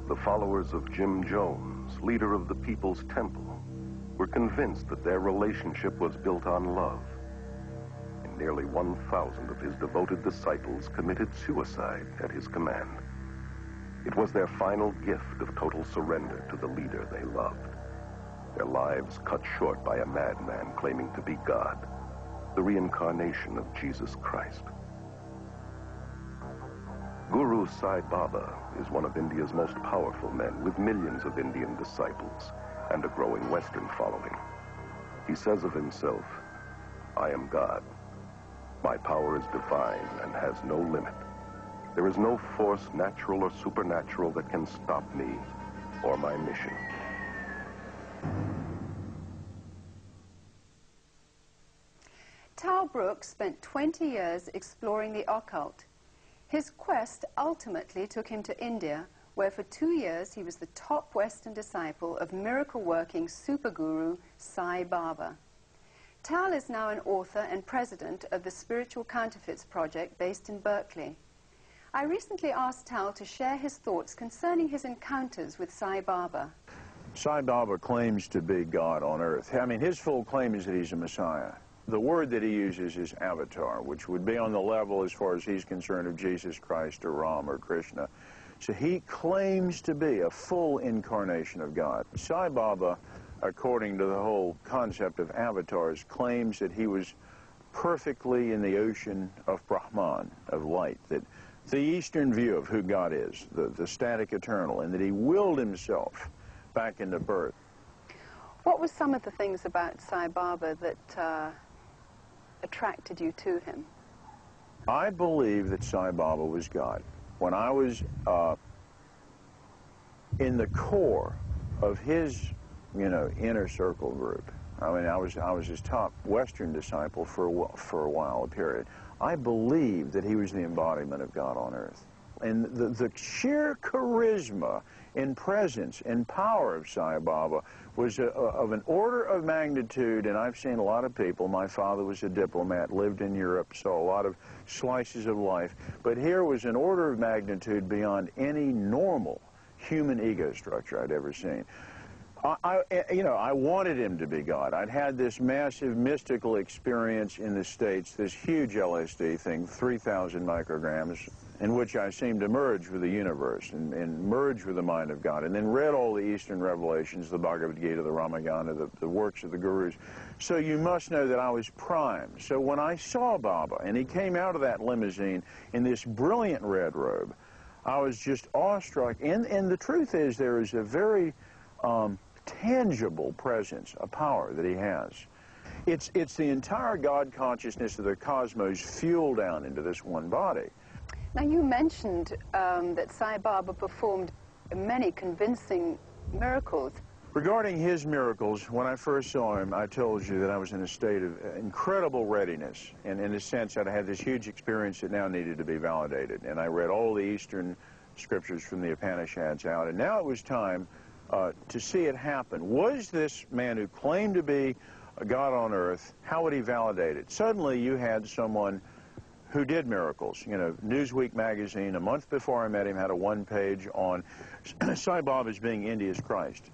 The followers of Jim Jones, leader of the People's Temple, were convinced that their relationship was built on love. And nearly 1,000 of his devoted disciples committed suicide at his command. It was their final gift of total surrender to the leader they loved. Their lives cut short by a madman claiming to be God, the reincarnation of Jesus Christ. Guru Sai Baba is one of India's most powerful men, with millions of Indian disciples and a growing Western following. He says of himself, "I am God. My power is divine and has no limit. There is no force, natural or supernatural, that can stop me or my mission." Tal Brooks spent 20 years exploring the occult. His quest ultimately took him to India, where for 2 years he was the top Western disciple of miracle-working super guru Sai Baba. Tal is now an author and president of the Spiritual Counterfeits Project based in Berkeley. I recently asked Tal to share his thoughts concerning his encounters with Sai Baba. Sai Baba claims to be God on earth. I mean, his full claim is that he's a Messiah. The word that he uses is avatar, which would be on the level, as far as he's concerned, of Jesus Christ or Ram or Krishna. So he claims to be a full incarnation of God. Sai Baba, according to the whole concept of avatars, claims that he was perfectly in the ocean of Brahman, of light, that the Eastern view of who God is, the static eternal, and that he willed himself back into birth. What were some of the things about Sai Baba that attracted you to him? I believe that Sai Baba was God. When I was in the core of his, inner circle group, I mean, I was his top Western disciple for a while, a period. I believed that he was the embodiment of God on earth. And the sheer charisma and presence and power of Sai Baba was of an order of magnitude, and I've seen a lot of people. My father was a diplomat, lived in Europe, saw a lot of slices of life, but here was an order of magnitude beyond any normal human ego structure I'd ever seen. I wanted him to be God. I'd had this massive mystical experience in the States, this huge LSD thing, 3,000 micrograms, in which I seemed to merge with the universe and merge with the mind of God, and then read all the Eastern revelations, the Bhagavad Gita, the Ramayana, the works of the gurus. So you must know that I was primed. So when I saw Baba, and he came out of that limousine in this brilliant red robe, I was just awestruck. And the truth is, there is a very tangible presence, a power that he has. It's the entire God consciousness of the cosmos fueled down into this one body. Now, you mentioned that Sai Baba performed many convincing miracles. Regarding his miracles, when I first saw him, I told you that I was in a state of incredible readiness, and in a sense that I had this huge experience that now needed to be validated. And I read all the Eastern scriptures from the Upanishads out, and now it was time to see it happen. Was this man who claimed to be a God on earth, how would he validate it? Suddenly you had someone who did miracles. Newsweek magazine, a month before I met him, had a one-page on Sai Baba as being India's Christ.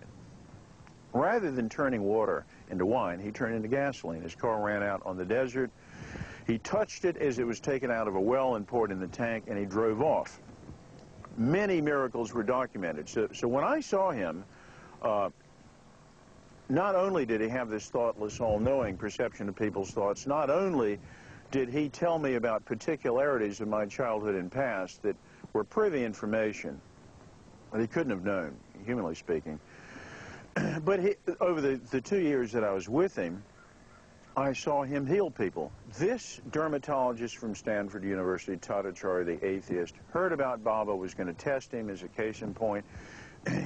Rather than turning water into wine, he turned into gasoline. His car ran out on the desert. He touched it as it was taken out of a well and poured in the tank, and he drove off. Many miracles were documented. So when I saw him, not only did he have this thoughtless, all-knowing perception of people's thoughts, not only did he tell me about particularities of my childhood and past that were privy information that he couldn't have known, humanly speaking, but over the 2 years that I was with him, I saw him heal people. This dermatologist from Stanford University, Tatacharya, the atheist, heard about Baba, was going to test him as a case in point.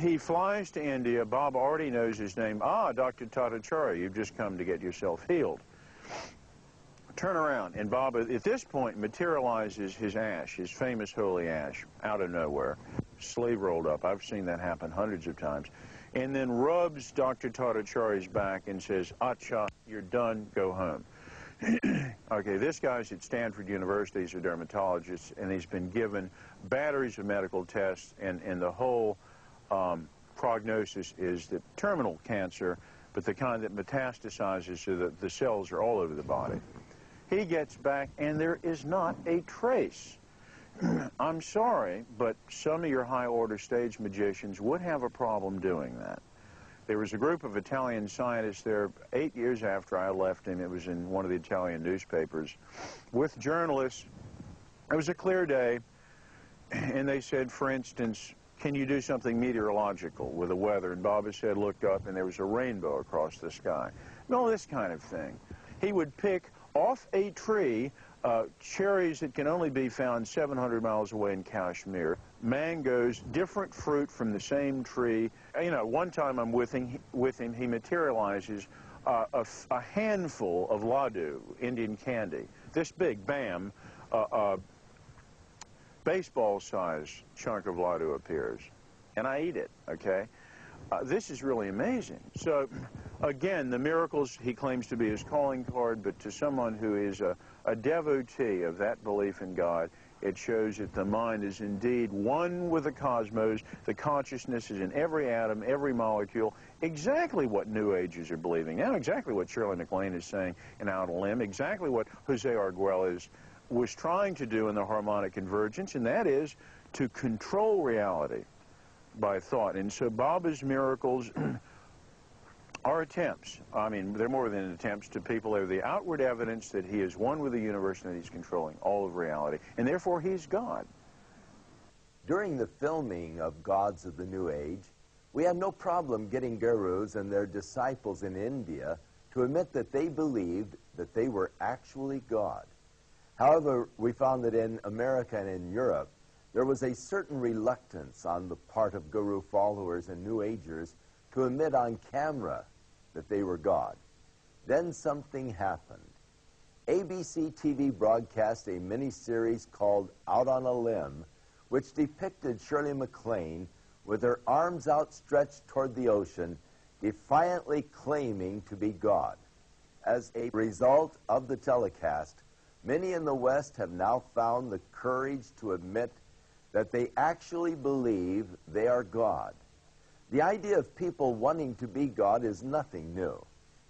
He flies to India. Baba already knows his name. Ah, Dr. Tatacharya, you've just come to get yourself healed. Turn around, and Baba, at this point, materializes his ash, his famous holy ash, out of nowhere, sleeve rolled up. I've seen that happen hundreds of times. And then rubs Dr. Tatacharya's back and says, "Acha, you're done, go home." Okay, this guy's at Stanford University, he's a dermatologist, and he's been given batteries of medical tests, and the whole prognosis is that terminal cancer, but the kind that metastasizes so that the cells are all over the body. He gets back, and there is not a trace. I'm sorry, but some of your high-order stage magicians would have a problem doing that. There was a group of Italian scientists there 8 years after I left him. It was in one of the Italian newspapers with journalists. It was a clear day, and they said, for instance, can you do something meteorological with the weather? And Bob said, looked up, and there was a rainbow across the sky. And all this kind of thing. He would pick off a tree cherries that can only be found 700 miles away in Kashmir, mangoes, different fruit from the same tree. You know, one time I'm with him, he materializes a handful of laddu, Indian candy, this big, bam, baseball-sized chunk of laddu appears, and I eat it, okay? This is really amazing. So, again, the miracles he claims to be his calling card, but to someone who is a devotee of that belief in God, it shows that the mind is indeed one with the cosmos. The consciousness is in every atom, every molecule, exactly what New Agers are believing now, exactly what Shirley MacLaine is saying in Out of Limb, exactly what Jose Arguelles was trying to do in the harmonic convergence, and that is to control reality by thought. And so Baba's miracles are attempts. I mean, they're more than attempts to people. They're the outward evidence that he is one with the universe and that he's controlling all of reality. And therefore, he's God. During the filming of Gods of the New Age, we had no problem getting gurus and their disciples in India to admit that they believed that they were actually God. However, we found that in America and in Europe, there was a certain reluctance on the part of guru followers and New Agers to admit on camera that they were God. Then something happened. ABC TV broadcast a mini-series called Out on a Limb, which depicted Shirley MacLaine with her arms outstretched toward the ocean, defiantly claiming to be God. As a result of the telecast, many in the West have now found the courage to admit that they actually believe they are God. The idea of people wanting to be God is nothing new.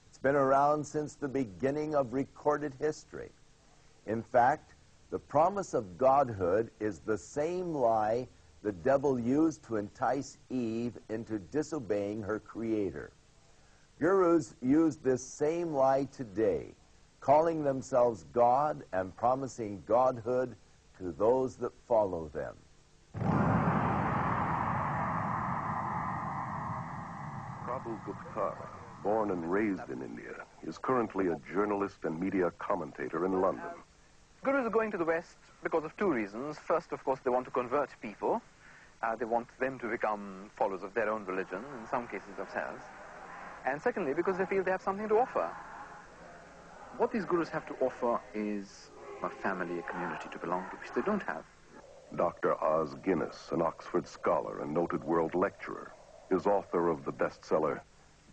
It's been around since the beginning of recorded history. In fact, the promise of godhood is the same lie the devil used to entice Eve into disobeying her creator. Gurus use this same lie today, calling themselves God and promising godhood to those that follow them. Prabhu Gupta, born and raised in India, is currently a journalist and media commentator in London. Gurus are going to the West because of two reasons. First, of course, they want to convert people. They want them to become followers of their own religion, in some cases themselves. And secondly, because they feel they have something to offer. What these gurus have to offer is a family, a community to belong to, which they don't have. Dr. Oz Guinness, an Oxford scholar and noted world lecturer, is author of the bestseller,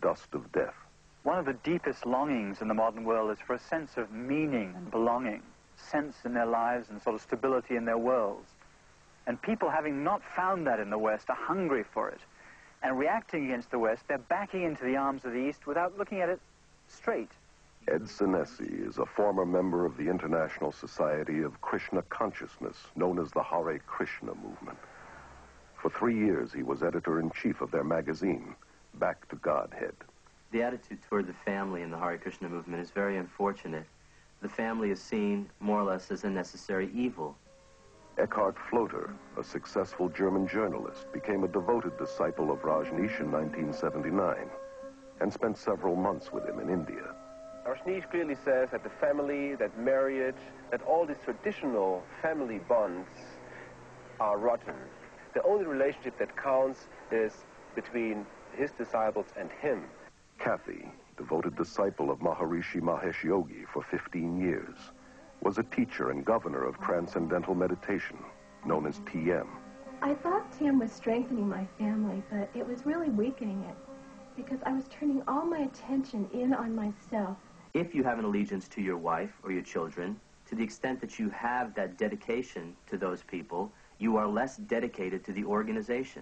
Dust of Death. One of the deepest longings in the modern world is for a sense of meaning and belonging, sense in their lives and sort of stability in their worlds. And people, having not found that in the West, are hungry for it. And reacting against the West, they're backing into the arms of the East without looking at it straight. Ed Senesi is a former member of the International Society of Krishna Consciousness, known as the Hare Krishna movement. For 3 years, he was editor-in-chief of their magazine, Back to Godhead. The attitude toward the family in the Hare Krishna movement is very unfortunate. The family is seen more or less as a necessary evil. Eckhart Floater, a successful German journalist, became a devoted disciple of Rajneesh in 1979 and spent several months with him in India. Rajneesh clearly says that the family, that marriage, that all these traditional family bonds are rotten. The only relationship that counts is between his disciples and him. Kathy, devoted disciple of Maharishi Mahesh Yogi for 15 years, was a teacher and governor of transcendental meditation, known as TM. I thought TM was strengthening my family, but it was really weakening it, because I was turning all my attention in on myself. If you have an allegiance to your wife or your children, to the extent that you have that dedication to those people, you are less dedicated to the organization.